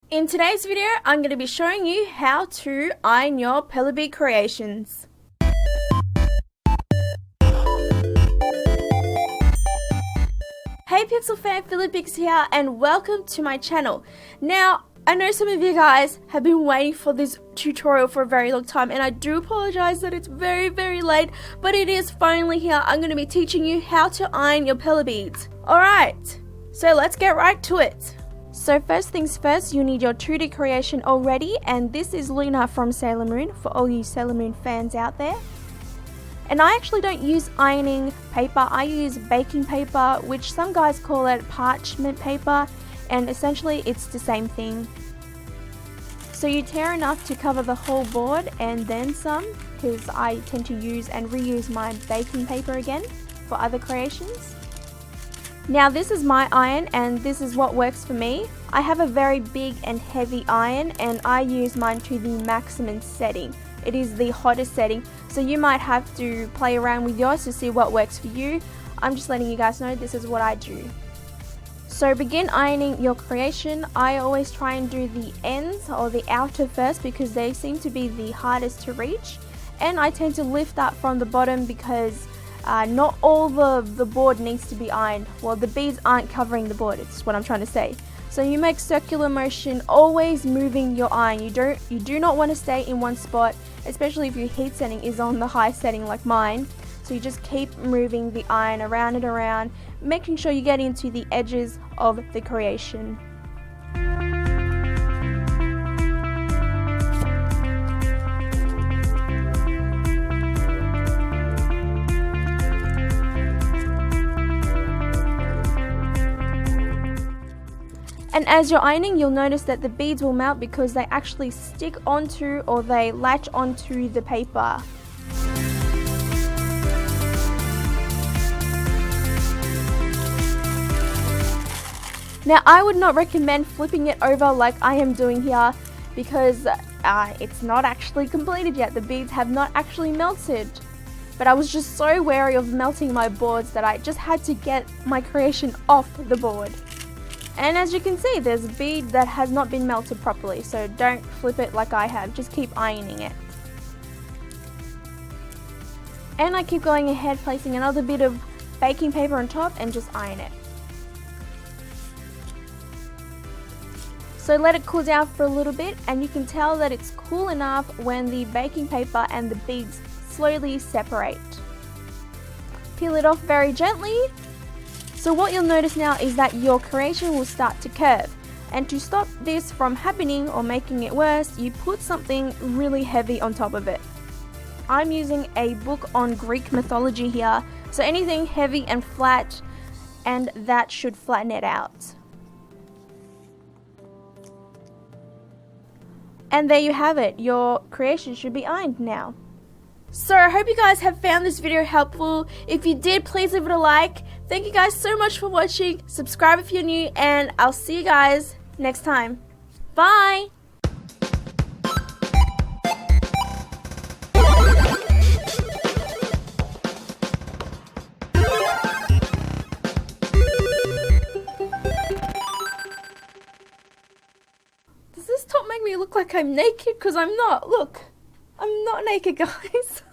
In today's video, I'm going to be showing you how to iron your Perler creations. Hey Pixel fan, FiloPixie here and welcome to my channel. Now, I know some of you guys have been waiting for this tutorial for a very long time and I do apologize that it's very late, but it is finally here. I'm going to be teaching you how to iron your Perler beads. Alright, so let's get right to it. So first things first, you need your 2D creation already, and this is Luna from Sailor Moon for all you Sailor Moon fans out there. And I actually don't use ironing paper, I use baking paper, which some guys call it parchment paper, and essentially it's the same thing. So you tear enough to cover the whole board and then some, because I tend to use and reuse my baking paper again for other creations. Now this is my iron and this is what works for me. I have a very big and heavy iron and I use mine to the maximum setting. It is the hottest setting, so you might have to play around with yours to see what works for you. I'm just letting you guys know this is what I do. So begin ironing your creation. I always try and do the ends or the outer first because they seem to be the hardest to reach. And I tend to lift up from the bottom because not all the board needs to be ironed. Well, the beads aren't covering the board, it's what I'm trying to say. So you make circular motion, always moving your iron. You do not want to stay in one spot, especially if your heat setting is on the high setting like mine. So you just keep moving the iron around and around, making sure you get into the edges of the creation. And as you're ironing, you'll notice that the beads will melt because they actually stick onto or they latch onto the paper. Now I would not recommend flipping it over like I am doing here because it's not actually completed yet. The beads have not actually melted. But I was just so wary of melting my boards that I just had to get my creation off the board. And as you can see, there's a bead that has not been melted properly, so don't flip it like I have, just keep ironing it. And I keep going ahead, placing another bit of baking paper on top and just iron it. So let it cool down for a little bit and you can tell that it's cool enough when the baking paper and the beads slowly separate. Peel it off very gently. So what you'll notice now is that your creation will start to curve, and to stop this from happening or making it worse, you put something really heavy on top of it. I'm using a book on Greek mythology here, so anything heavy and flat, and that should flatten it out. And there you have it, your creation should be ironed now. So I hope you guys have found this video helpful. If you did, please leave it a like. Thank you guys so much for watching. Subscribe if you're new and I'll see you guys next time. Bye! Does this top make me look like I'm naked? Because I'm not. Look, I'm not naked, guys.